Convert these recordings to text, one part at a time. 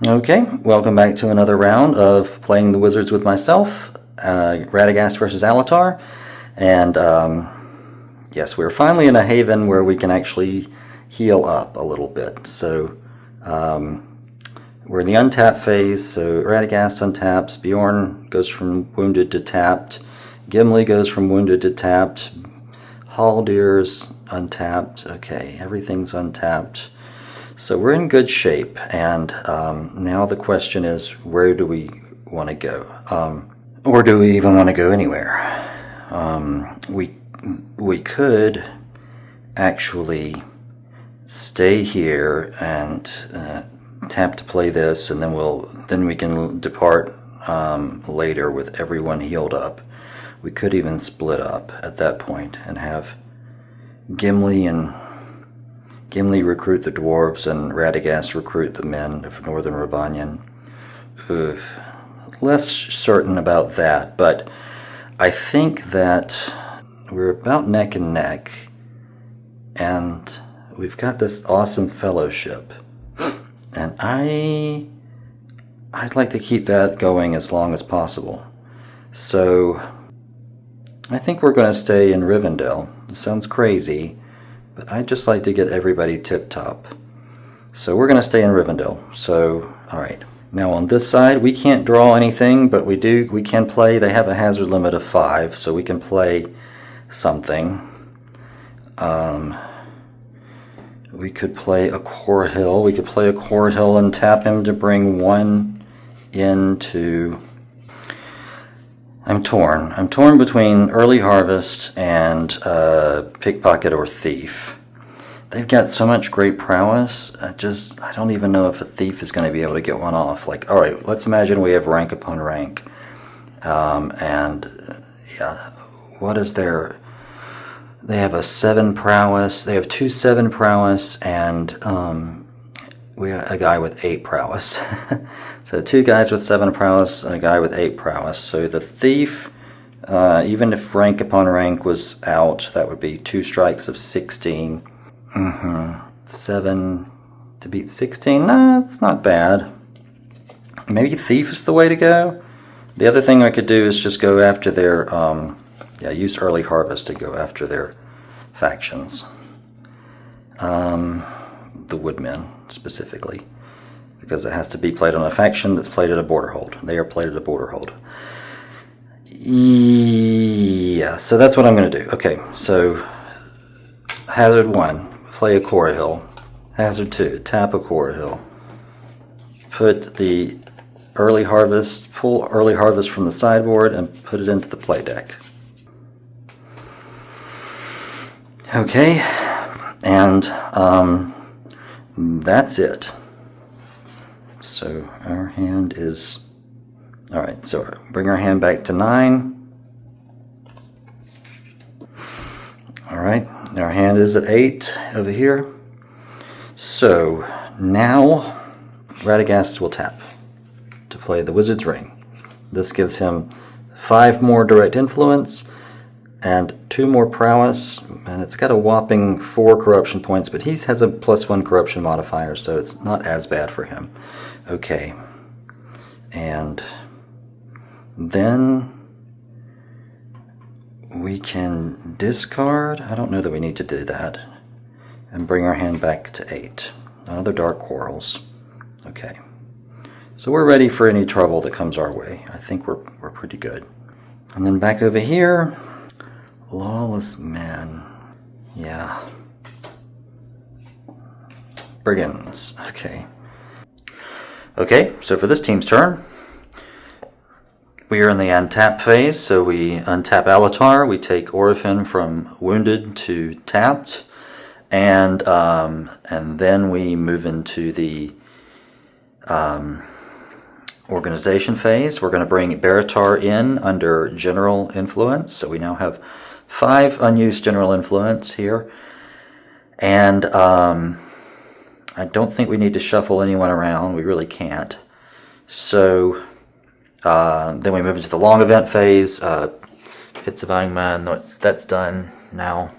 Okay, welcome back to another round of playing the Wizards with myself, Radagast versus Alatar, and yes, we're finally in a haven where we can actually heal up a little bit. So we're in the untap phase, so Radagast untaps, Bjorn goes from wounded to tapped, Gimli goes from wounded to tapped, Haldir's untapped, okay, everything's untapped. So we're in good shape, and now the question is, where do we want to go? Or do we even want to go anywhere? We could actually stay here and tap to play this, and then we can depart later with everyone healed up. We could even split up at that point and have Gimli recruit the dwarves and Radagast recruit the men of Northern Rivendell. Less certain about that, but I think that we're about neck and neck, and we've got this awesome fellowship, and I'd like to keep that going as long as possible. So I think we're going to stay in Rivendell. It sounds crazy, but I'd just like to get everybody tip-top. So we're going to stay in Rivendell. So, alright. Now on this side, we can't draw anything, but we can play. They have a hazard limit of 5, so we can play something. We could play a Core Hill. We could play a Core Hill and tap him to bring 1 into... I'm torn. I'm torn between Early Harvest and Pickpocket or Thief. They've got so much great prowess, I don't even know if a Thief is going to be able to get one off. Like, alright, let's imagine we have rank upon rank. Yeah, what is their... They have a 7 prowess, they have 2 7 prowess, and we have a guy with 8 prowess. So 2 guys with 7 prowess and a guy with 8 prowess. So the Thief, even if rank upon rank was out, that would be 2 strikes of 16. 7 to beat 16? Nah, it's not bad. Maybe Thief is the way to go. The other thing I could do is just go after their, use Early Harvest to go after their factions. The Woodmen, specifically. Because it has to be played on a faction that's played at a border hold. They are played at a border hold. Yeah, so that's what I'm going to do. Okay, so Hazard 1, play a Core Hill. Hazard 2, tap a Core Hill. Put the Early Harvest, pull Early Harvest from the sideboard and put it into the play deck. Okay, and that's it. So our hand is... Alright, so bring our hand back to 9. Alright, our hand is at 8 over here. So now Radagast will tap to play the Wizard's Ring. This gives him 5 more direct influence and 2 more prowess, and it's got a whopping 4 corruption points, but he has a +1 corruption modifier, so it's not as bad for him. Okay, and then we can discard. I don't know that we need to do that, and bring our hand back to 8. Another Dark Quarrels. Okay, so we're ready for any trouble that comes our way. I think we're pretty good. And then back over here, Lawless Men. Yeah. Brigands. Okay. Okay, so for this team's turn, we are in the untap phase, so we untap Alatar, we take Orphan from wounded to tapped, and then we move into the organization phase. We're going to bring Baratar in under general influence, so we now have 5 unused general influence here, and I don't think we need to shuffle anyone around. We really can't. So then we move into the long event phase. Hit Surviving Man. That's done now.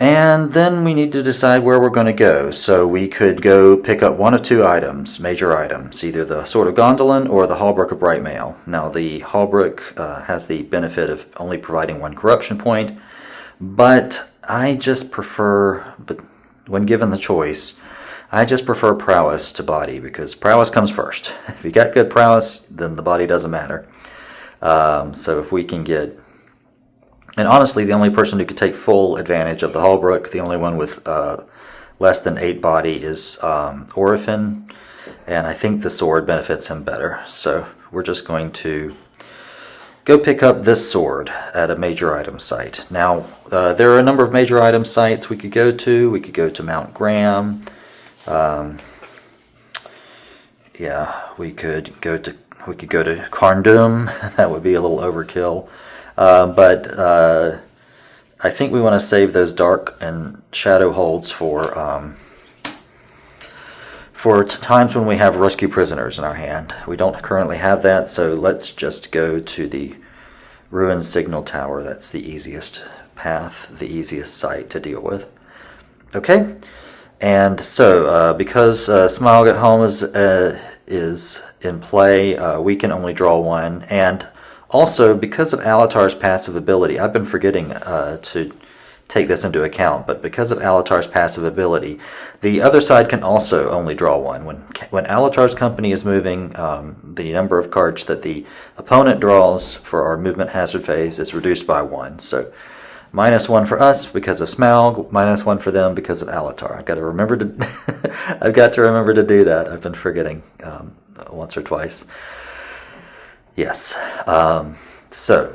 And then we need to decide where we're going to go. So we could go pick up one of two items, major items, either the Sword of Gondolin or the Hallbrook of Bright Mail. Now the Hallbrook has the benefit of only providing one corruption point, but I just prefer, but when given the choice, I just prefer prowess to body, because prowess comes first. If you got good prowess, then the body doesn't matter. So if we can get... And honestly, the only person who could take full advantage of the Hallbrook, the only one with less than 8 body, is Orifin, and I think the sword benefits him better. So we're just going to go pick up this sword at a major item site. Now, there are a number of major item sites we could go to. We could go to Mount Graham. Yeah, we could go to Carndum. That would be a little overkill. But I think we want to save those dark and shadow holds for times when we have rescue prisoners in our hand. We don't currently have that, so let's just go to the Ruined Signal Tower. That's the easiest path, the easiest site to deal with. Okay, and so because Smaug at Home is in play, we can only draw one, and also, because of Alatar's passive ability, I've been forgetting to take this into account, but because of Alatar's passive ability, the other side can also only draw one. When Alatar's company is moving, the number of cards that the opponent draws for our movement hazard phase is reduced by 1. So, -1 for us because of Smaug, -1 for them because of Alatar. I've got to remember to do that. I've been forgetting once or twice. Yes, so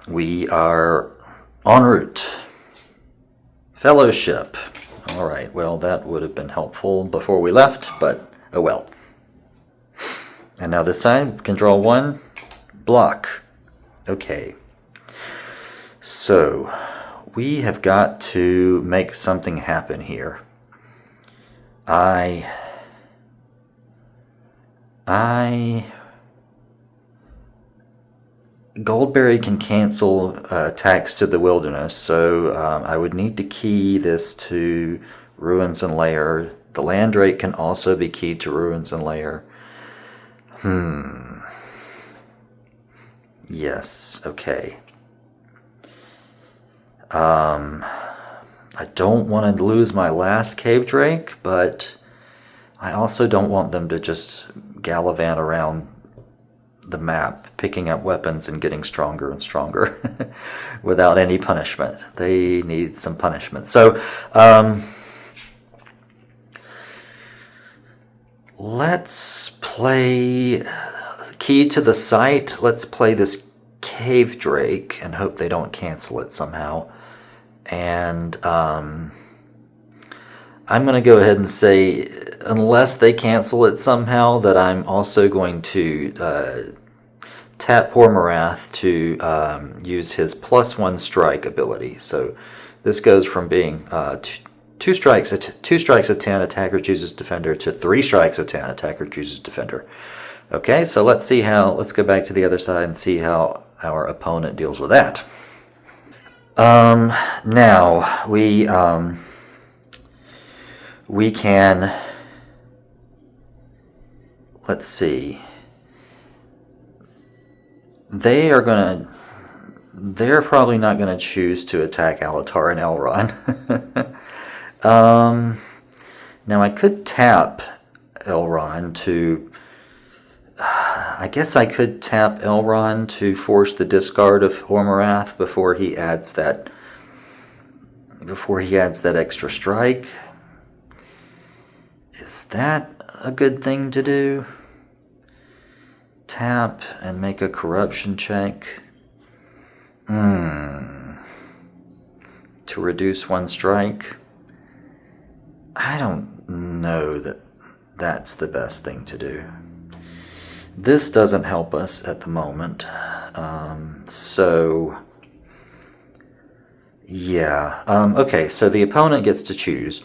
we are en route. Fellowship. All right, well, that would have been helpful before we left, but oh well. And now this side can draw 1 block. Okay. So we have got to make something happen here. Goldberry can cancel attacks to the wilderness, so I would need to key this to Ruins and Lair. The Landrake can also be keyed to Ruins and Lair. Yes, okay. I don't want to lose my last Cave Drake, but I also don't want them to just gallivant around the map, picking up weapons and getting stronger and stronger without any punishment. They need some punishment. So, let's play key to the site. Let's play this Cave Drake and hope they don't cancel it somehow. And I'm going to go ahead and say, unless they cancel it somehow, that I'm also going to tap Hormorath to use his +1 strike ability. So this goes from being two strikes of 10, attacker chooses defender, to 3 strikes of 10, attacker chooses defender. Okay, so let's go back to the other side and see how our opponent deals with that. Now we can, let's see. They're probably not gonna choose to attack Alatar and Elrond. Now I could tap Elrond to, I guess I could tap Elrond to force the discard of Hormorath before he adds that extra strike. Is that a good thing to do? Tap and make a corruption check. To reduce 1 strike. I don't know that that's the best thing to do. This doesn't help us at the moment. So yeah. Okay, so the opponent gets to choose.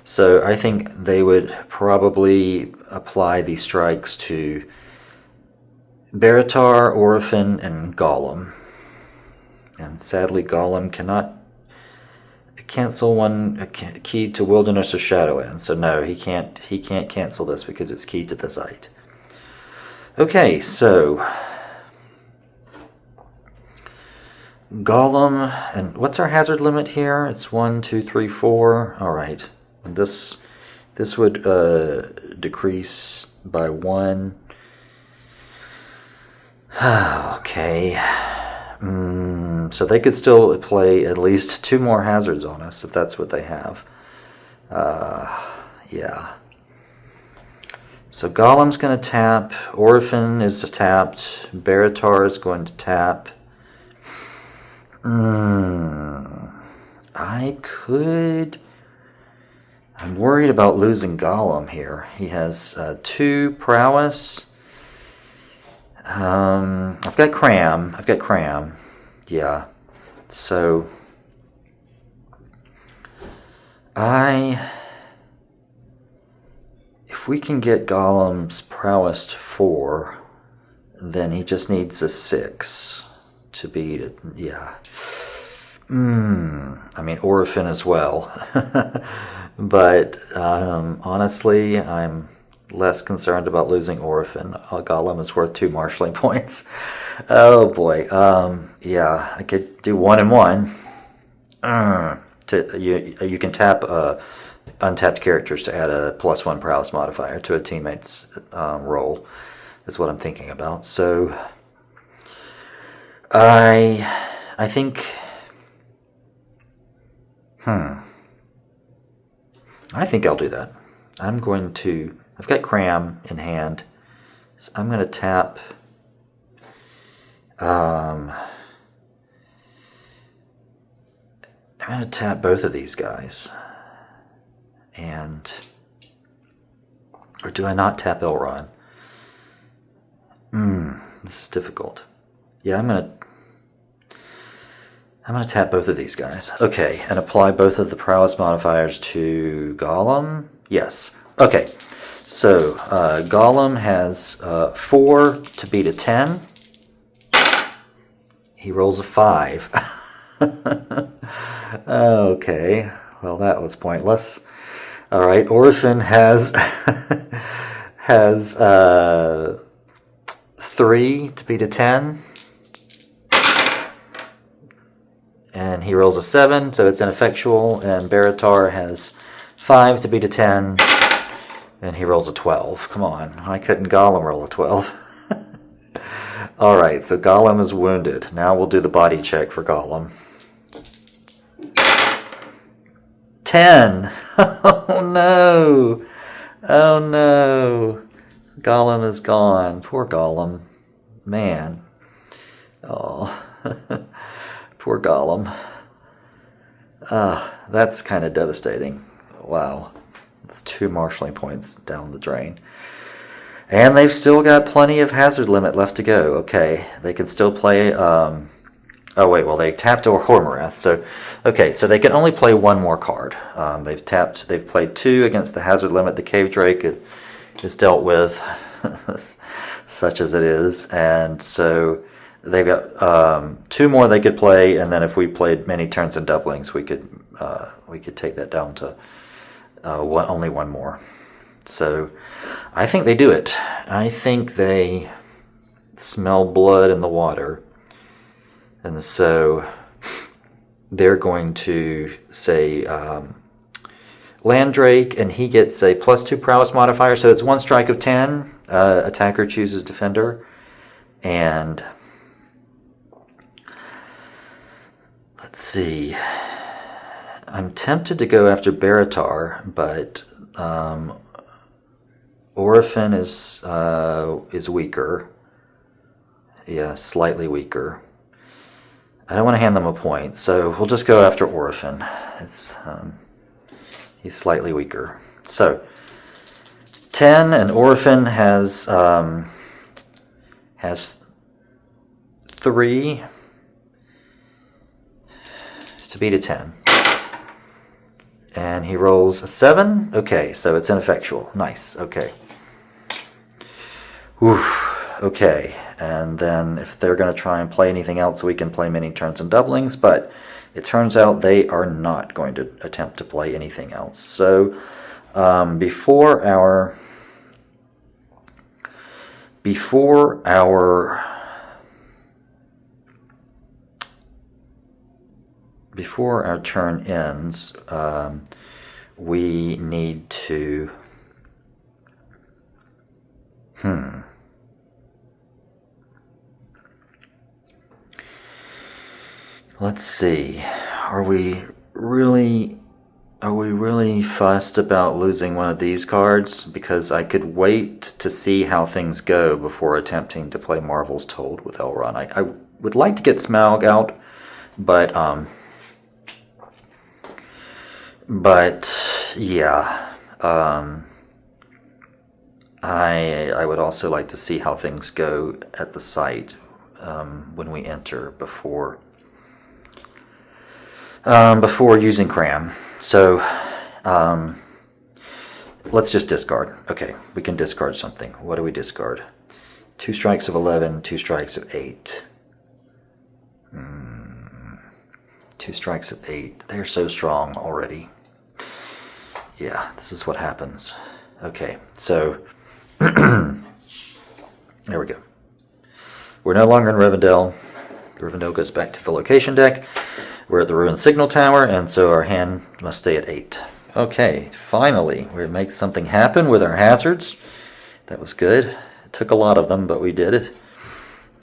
So I think they would probably apply these strikes to Baratar, Orifin, and Gollum. And sadly, Gollum cannot cancel one key to Wilderness or Shadowlands. So no, he can't cancel this because it's keyed to the site. Okay, so Golem, and what's our hazard limit here? It's 1, 2, 3, 4. All right, and this would decrease by 1. Okay. So they could still play at least 2 more hazards on us if that's what they have. Yeah. So Golem's going to tap. Orphan is tapped. Baratar is going to tap. I'm worried about losing Golem here. He has 2 prowess. I've got Cram. Yeah. So if we can get Golem's prowess to 4, then he just needs a 6 to beat it. Yeah. I mean, Orphan as well. But honestly, I'm less concerned about losing Orphan. Golem is worth 2 marshalling points. Oh boy. Yeah, I could do 1 and 1. You can tap untapped characters to add a +1 prowess modifier to a teammate's roll. That's what I'm thinking about. So I think I think I'll do that. I've got Cram in hand, so I'm going to tap I'm going to tap both of these guys. Or do I not tap Elrond? This is difficult. Yeah, I'm going to tap both of these guys. Okay, and apply both of the prowess modifiers to Golem. Yes. Okay, so Golem has 4 to beat a 10. He rolls a 5. Okay, well that was pointless. All right, Orphan has 3 to beat a 10. And he rolls a 7, so it's ineffectual. And Baratar has 5 to beat a 10. And he rolls a 12. Come on, why couldn't Golem roll a 12? Alright, so Golem is wounded. Now we'll do the body check for Golem. 10! Oh no! Oh no! Golem is gone. Poor Golem. Man. Oh. Poor Golem. That's kind of devastating. Wow. That's 2 marshalling points down the drain. And they've still got plenty of hazard limit left to go. Okay, they can still play... oh wait, well they tapped Hormorath. So, okay, so they can only play 1 more card. They've played 2 against the hazard limit. The Cave Drake is dealt with, such as it is. And so they've got 2 more they could play, and then if we played many turns and doublings, we could take that down to only 1 more. So I think they do it. I think they smell blood in the water, and so they're going to say Landrake, and he gets a +2 prowess modifier, so it's 1 strike of 10. Attacker chooses defender, and let's see. I'm tempted to go after Baratar, but Orphan is weaker. Yeah, slightly weaker. I don't want to hand them a point, so we'll just go after Orphan. He's slightly weaker. So 10, and Orphan has 3 to beat a 10. And he rolls a 7. Okay, so it's ineffectual. Nice. Okay. Oof. Okay. And then if they're going to try and play anything else, we can play many turns and doublings. But it turns out they are not going to attempt to play anything else. So before our turn ends, we need to let's see. Are we really fussed about losing one of these cards? Because I could wait to see how things go before attempting to play Marvel's Told with Elrond. I would like to get Smaug out, but yeah, I would also like to see how things go at the site when we enter before using Cram. So let's just discard. Okay, we can discard something. What do we discard? 2 strikes of 11, 2 strikes of 8. 2 strikes of 8. They're so strong already. Yeah, this is what happens. Okay, so there we go. We're no longer in Rivendell. Rivendell goes back to the location deck. We're at the Ruined Signal Tower, and so our hand must stay at 8. Okay, finally, we made something happen with our hazards. That was good. It took a lot of them, but we did it.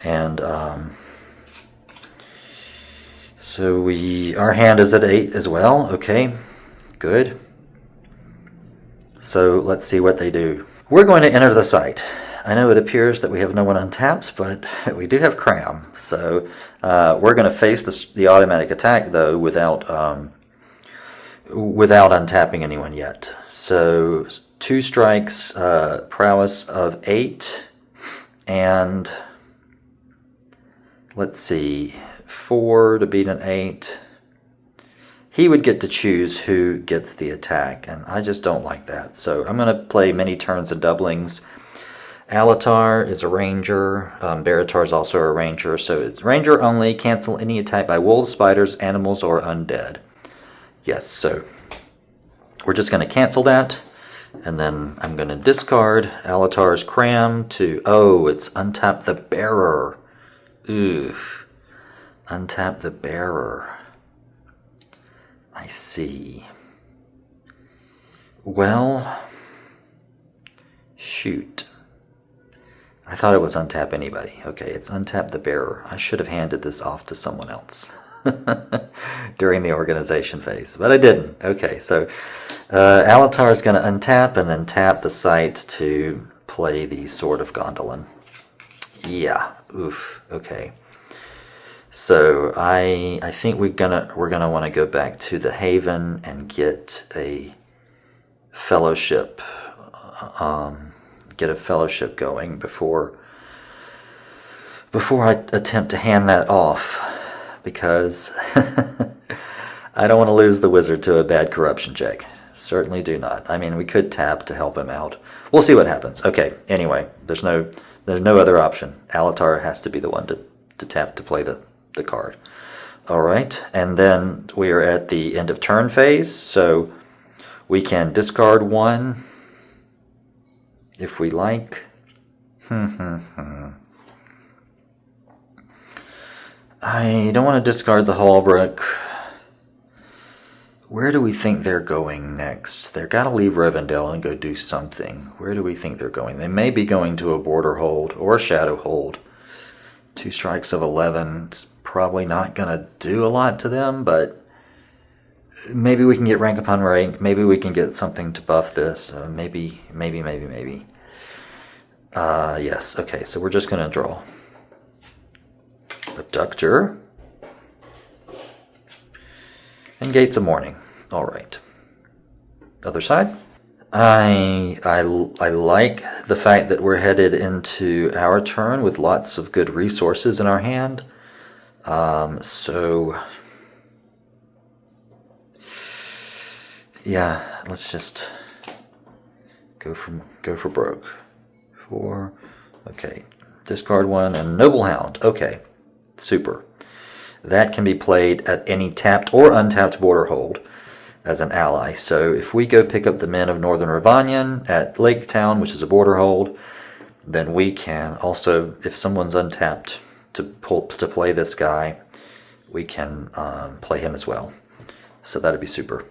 And so our hand is at 8 as well. Okay, good. So let's see what they do. We're going to enter the site. I know it appears that we have no one untapped, but we do have Cram. So we're going to face the automatic attack, though, without untapping anyone yet. So 2 strikes, prowess of 8, and let's see, 4 to beat an 8. He would get to choose who gets the attack, and I just don't like that. So I'm going to play many turns of doublings. Alatar is a ranger. Baratar is also a ranger. So it's ranger only. Cancel any attack by wolves, spiders, animals, or undead. Yes, so we're just going to cancel that. And then I'm going to discard Alatar's Cram to... Oh, it's untap the bearer. Oof. Untap the bearer. I see. Well, shoot. I thought it was untap anybody. Okay, it's untap the bearer. I should have handed this off to someone else during the organization phase, but I didn't. Okay, so Alatar is going to untap and then tap the site to play the Sword of Gondolin. Yeah, oof, okay. So I think we're gonna want to go back to the Haven and get a fellowship, going before I attempt to hand that off, because I don't want to lose the wizard to a bad corruption check. Certainly do not. I mean, we could tap to help him out. We'll see what happens. Okay. Anyway, there's no other option. Alatar has to be the one to tap to play the card. All right, and then we are at the end of turn phase, so we can discard 1 if we like. I don't want to discard the Hallbrook. Where do we think they're going next? They've got to leave Rivendell and go do something. Where do we think they're going? They may be going to a border hold or a shadow hold. 2 strikes of 11. It's probably not going to do a lot to them, but maybe we can get rank upon rank. Maybe we can get something to buff this. Maybe. Yes, okay, so we're just going to draw. Abductor. And Gates of Morning. All right. Other side. I like the fact that we're headed into our turn with lots of good resources in our hand. So yeah, let's just go for broke. 4. Okay, discard 1 and Noble Hound. Okay, super. that can be played at any tapped or untapped border hold as an ally. So if we go pick up the men of Northern Rivanian at Lake Town, which is a border hold, then we can also, if someone's untapped to play this guy, we can play him as well. So that'd be super.